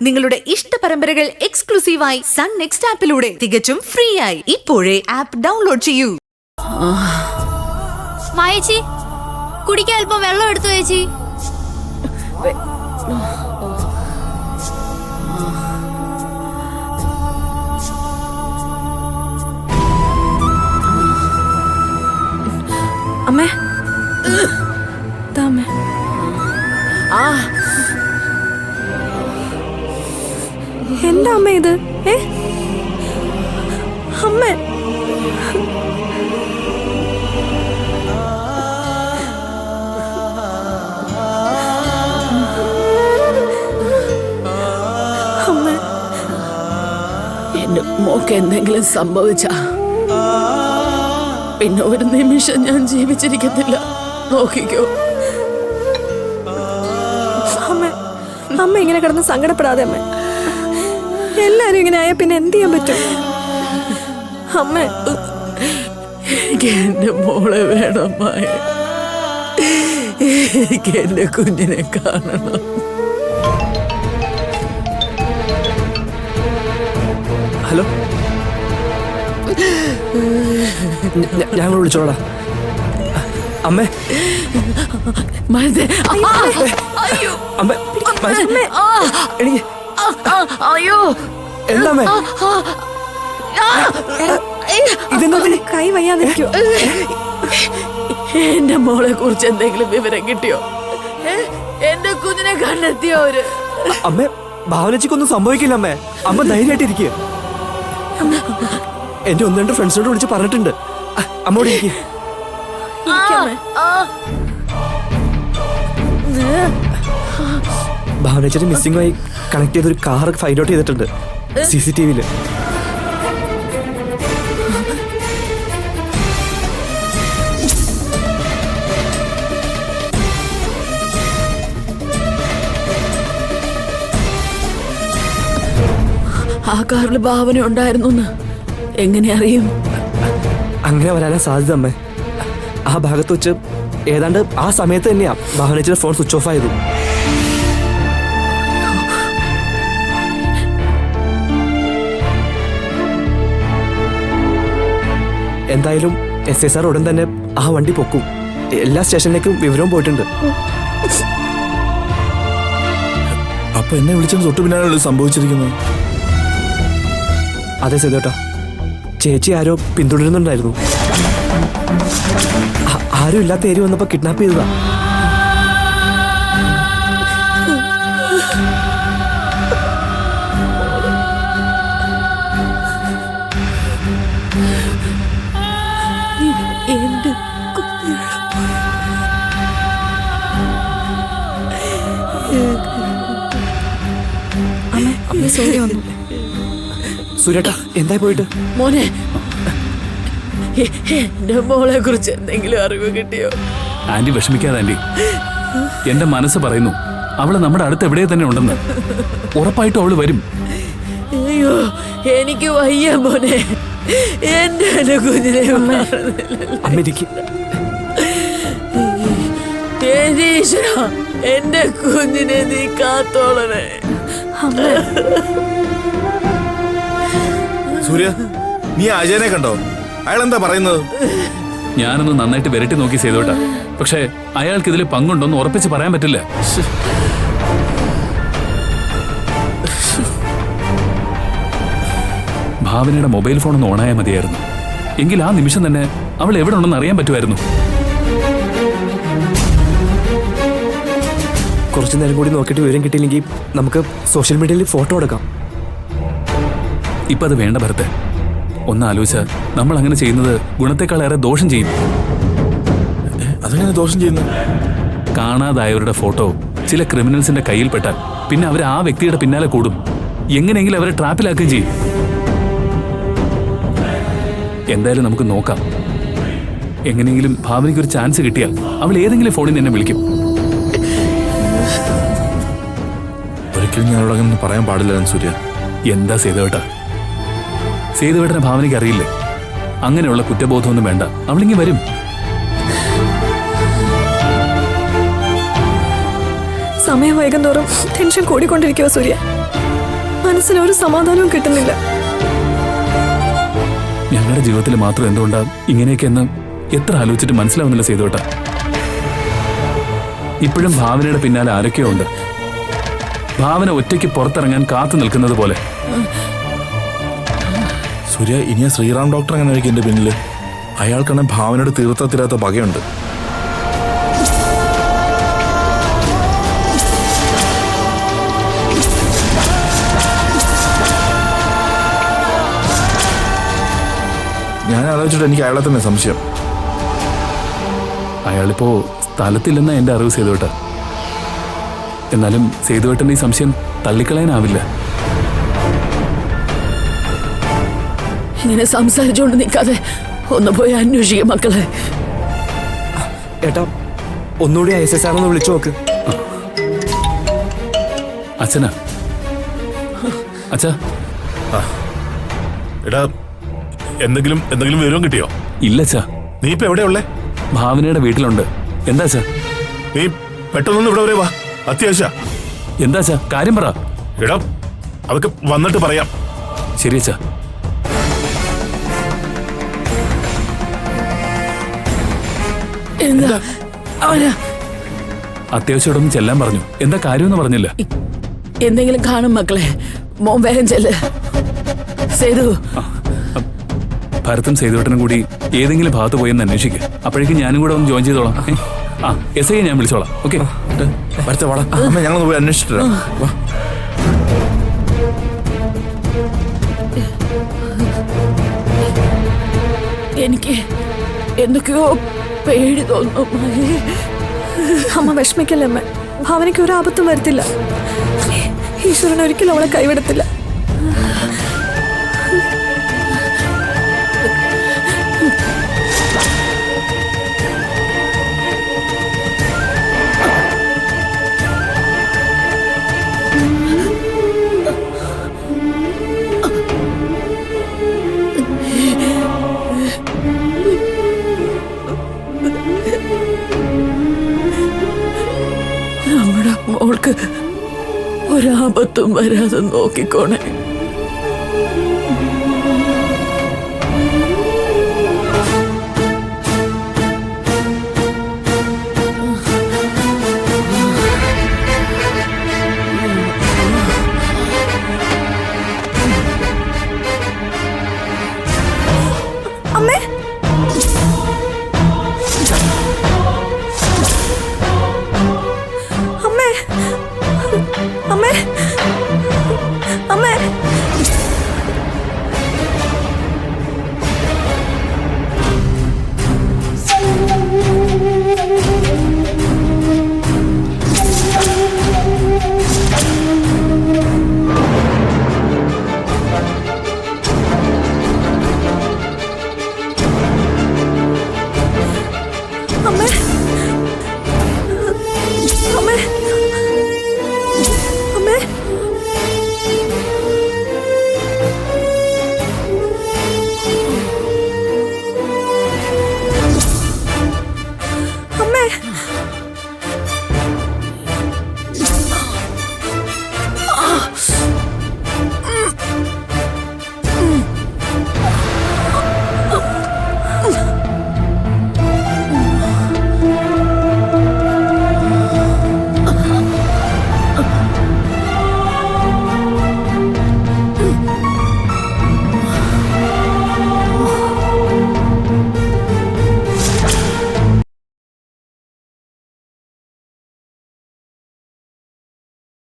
നിങ്ങളുടെ ഇഷ്ട പരമ്പരകൾ എക്സ്ക്ലൂസീവായി സൺ നെക്സ്റ്റ് ആപ്പിലൂടെ തികച്ചും ഫ്രീ ആയി ഇപ്പോഴേ ആപ്പ് ഡൗൺലോഡ് ചെയ്യൂ. മായേച്ചി, കുടിക്കാൻ അല്പം വെള്ളം എടുത്തു ചേച്ചി. അമ്മേ, അമ്മേ. എന്താ അമ്മ ഇത്? അമ്മ, എന്റെ മോക്ക് എന്തെങ്കിലും സംഭവിച്ച പിന്നെ ഒരു നിമിഷം ഞാൻ ജീവിച്ചിരിക്കത്തില്ല. നോക്കിക്കോ. അമ്മ ഇങ്ങനെ കിടന്ന് സങ്കടപ്പെടാതെ അമ്മ. എല്ലാരും ഇങ്ങനെ ആയ പിന്നെ എന്ത് ചെയ്യാൻ പറ്റും അമ്മ? എനിക്ക് എന്റെ മോളെ വേണമായ, എനിക്ക് എന്റെ കുഞ്ഞിനെ കാണണം. ഹലോ, ഞാൻ വിളിച്ചോടാ. അമ്മേ, അയ്യോ, എന്താ കൈ വയ്യാതിരിക്കോ? എന്റെ മോളെ കുറിച്ച് എന്തെങ്കിലും വിവരം കിട്ടിയോ? എന്റെ കുഞ്ഞിനെ കണ്ടെത്തിയോ അവര്? അമ്മേ, ഭാവനച്ചിക്കൊന്നും സംഭവിക്കില്ല അമ്മേ. അമ്മ ധൈര്യമായിട്ടിരിക്കുക. എന്റെ ഒന്ന് രണ്ട് ഫ്രണ്ട്സിനോട് വിളിച്ച് പറഞ്ഞിട്ടുണ്ട്. അമ്മോട് ഇരിക്കുക. ഭാവനച്ചിട്ട് മിസ്സിംഗുമായി കണക്ട് ചെയ്തൊരു കാർ ഫൈൻഡ് ഔട്ട് ചെയ്തിട്ടുണ്ട് CCTV-യിൽ. ആ കാറിൽ ഭാവന ഉണ്ടായിരുന്നു. എങ്ങനെ അറിയും? അങ്ങനെ വരാനാ സാധ്യത അമ്മേ. ആ ഭാഗത്ത് വെച്ച് ഏതാണ്ട് ആ സമയത്ത് തന്നെയാ ഭാവനച്ചിയുടെ ഫോൺ സ്വിച്ച് ഓഫ് ആയത്. എന്തായാലും SI സാർ ഉടൻ തന്നെ ആ വണ്ടി പൊക്കും. എല്ലാ സ്റ്റേഷനിലേക്കും വിവരവും പോയിട്ടുണ്ട്. അപ്പൊ എന്നെ വിളിച്ചത് തൊട്ടു പിന്നാലെ സംഭവിച്ചിരിക്കുന്നത്. അതെ സേതോട്ടാ, ചേച്ചി ആരോ പിന്തുടരുന്നുണ്ടായിരുന്നു. ആരും ഇല്ലാത്ത ഏരിയ വന്നപ്പോ കിഡ്നാപ്പ് ചെയ്തതാ. സുരേട്ടാ, എന്തായി പോയിട്ട്? മോനെ, എന്റെ മോളെ കുറിച്ച് എന്തെങ്കിലും അറിവ് കിട്ടിയോ? ആന്റി വിഷമിക്കാതെ ആന്റി. എന്റെ മനസ്സ് പറയുന്നു അവള് നമ്മുടെ അടുത്ത് എവിടെ തന്നെ ഉണ്ടെന്ന്. ഉറപ്പായിട്ടും അവള് വരും. അയ്യോ, എനിക്ക് വയ്യ മോനെ. എന്റെ കുഞ്ഞിനെ എന്റെ കുഞ്ഞിനെ നീ കാത്തോളണേ. സൂര്യ, നീ അജയനെ കണ്ടോ? അയാൾ എന്താ പറയുന്നത്? ഞാനൊന്ന് നന്നായിട്ട് വിരട്ടി നോക്കി ചെയ്തോട്ടെ, പക്ഷേ അയാൾക്ക് ഇതിൽ പങ്കുണ്ടോന്ന് ഉറപ്പിച്ച് പറയാൻ പറ്റില്ല. ഭാവനയുടെ മൊബൈൽ ഫോൺ ഒന്ന് ഓണായാൽ മതിയായിരുന്നു. എങ്കിൽ ആ നിമിഷം തന്നെ അവൾ എവിടെ ഉണ്ടെന്ന് അറിയാൻ പറ്റുമായിരുന്നു. കുറച്ചു നേരം കൂടി നോക്കിയിട്ട് വിവരം കിട്ടിയില്ലെങ്കിൽ നമുക്ക് സോഷ്യൽ മീഡിയയിൽ ഫോട്ടോ എടുക്കാം. ഇപ്പൊ അത് വേണ്ട ഭരത്തെ. ഒന്ന് ആലോചിച്ച നമ്മൾ അങ്ങനെ ചെയ്യുന്നത് ഗുണത്തെക്കാളേറെ ദോഷം ചെയ്യും. അതെങ്ങനെ ദോഷം ചെയ്യുന്നു? കാണാതായവരുടെ ഫോട്ടോ ചില ക്രിമിനൽസിന്റെ കയ്യിൽപ്പെട്ടാൽ പിന്നെ അവർ ആ വ്യക്തിയുടെ പിന്നാലെ കൂടും. എങ്ങനെയെങ്കിലും അവരെ ട്രാപ്പിലാക്കുകയും ചെയ്യും. എന്തായാലും നമുക്ക് നോക്കാം. എങ്ങനെയെങ്കിലും ഭാവനയ്ക്ക് ഒരു ചാൻസ് കിട്ടിയാൽ അവൾ ഏതെങ്കിലും ഫോണിൽ എന്നെ വിളിക്കും. ഒരിക്കലും ഞാനോട് അങ്ങനെ പറയാൻ പാടില്ല സൂര്യ. എന്താ സേതുവേട്ടാ, സേതുവേട്ടനെ ഭാവനയ്ക്ക് അറിയില്ലേ? അങ്ങനെയുള്ള കുറ്റബോധമൊന്നും വേണ്ട, അവളിങ്ങി വരും. സമയം വൈകുന്തോറും ടെൻഷൻ കൂടിക്കൊണ്ടിരിക്കുക സൂര്യ. മനസ്സിനൊരു സമാധാനവും കിട്ടുന്നില്ല. ഞങ്ങളുടെ ജീവിതത്തിൽ മാത്രം എന്തുകൊണ്ടാ ഇങ്ങനെയൊക്കെ എന്ന് എത്ര ആലോചിച്ചിട്ട് മനസ്സിലാവുന്നില്ല സേതുവേട്ടാ. ഇപ്പോഴും ഭാവനയുടെ പിന്നാലെ ആരൊക്കെയോ ഉണ്ട്. ഭാവന ഒറ്റയ്ക്ക് പുറത്തിറങ്ങാൻ കാത്തു നിൽക്കുന്നത് പോലെ. സൂര്യ, ഇനിയ ശ്രീറാം ഡോക്ടർ അങ്ങനെ ആയിരിക്കും എന്റെ പിന്നില്. അയാൾക്കാണ് ഭാവനയുടെ തീർത്ത പകയുണ്ട്. ഞാൻ ആലോചിച്ചിട്ട് എനിക്ക് അയാളെ തന്നെ സംശയം. അയാളിപ്പോ സ്ഥലത്തില്ലെന്നാ എന്റെ അറിവ് സേതുവേട്ട. എന്നാലും സേതുവേട്ടന്റെ ഈ സംശയം തള്ളിക്കളയാനാവില്ല. ഇങ്ങനെ സംസാരിച്ചുകൊണ്ട് നിൽക്കാതെ ഒന്ന് പോയി അന്വേഷിക്കും മക്കളെ. ഏട്ടാ, ഒന്നുകൂടി ISS ആണെന്ന് വിളിച്ചു നോക്ക്. അച്ഛനാ? അച്ഛാ, എടാ, എന്തെങ്കിലും വിവരം കിട്ടിയോ? ഇല്ലച്ചാ. നീ ഇപ്പൊ എവിടെയുള്ളേ? ഭാവനയുടെ വീട്ടിലുണ്ട്. എന്താ അച്ഛാ? നീ പെട്ടെന്ന് ഇവിടെ വരെ വാ, അത്യാവശ്യ. എന്താ അച്ഛാ, കാര്യം പറ. എടാ, അതൊക്കെ വന്നിട്ട് പറയാം. ശരി അച്ഛാ. എന്താ അവനാ? അത്യാവശ്യം ചെല്ലാൻ പറഞ്ഞു. എന്താ കാര്യമെന്ന് പറഞ്ഞില്ല. എന്തെങ്കിലും കാണും മക്കളെ. മോൻ വേഗം ചെല്ല്. സേതു, ഭരത്തും സേതുവേട്ടനും കൂടി ഏതെങ്കിലും ഭാഗത്ത് പോയി ഒന്ന് അന്വേഷിക്കുക. അപ്പോഴേക്കും ഞാനും കൂടെ ഒന്ന് ജോയിൻ ചെയ്തോളാം. SI ഞാൻ വിളിച്ചോളാം. ഓക്കെ, വരട്ടെ, വാടാ. അമ്മ ഞങ്ങളൊന്ന് പോയി അന്വേഷിച്ചിട്ട് വരാം. വാ. എനിക്ക് എന്തൊക്കെയോ പേടി തോന്നുന്നു. അമ്മ വിഷമിക്കല്ലേ അമ്മ. ഭാവനയ്ക്ക് ഒരു ആപത്തും വരുത്തില്ല. ഈശ്വരൻ ഒരിക്കലും അവളെ കൈവിടത്തില്ല. നമ്മുടെ മോൾക്ക് ഒരാപത്തും വരാതെ നോക്കിക്കോണേ.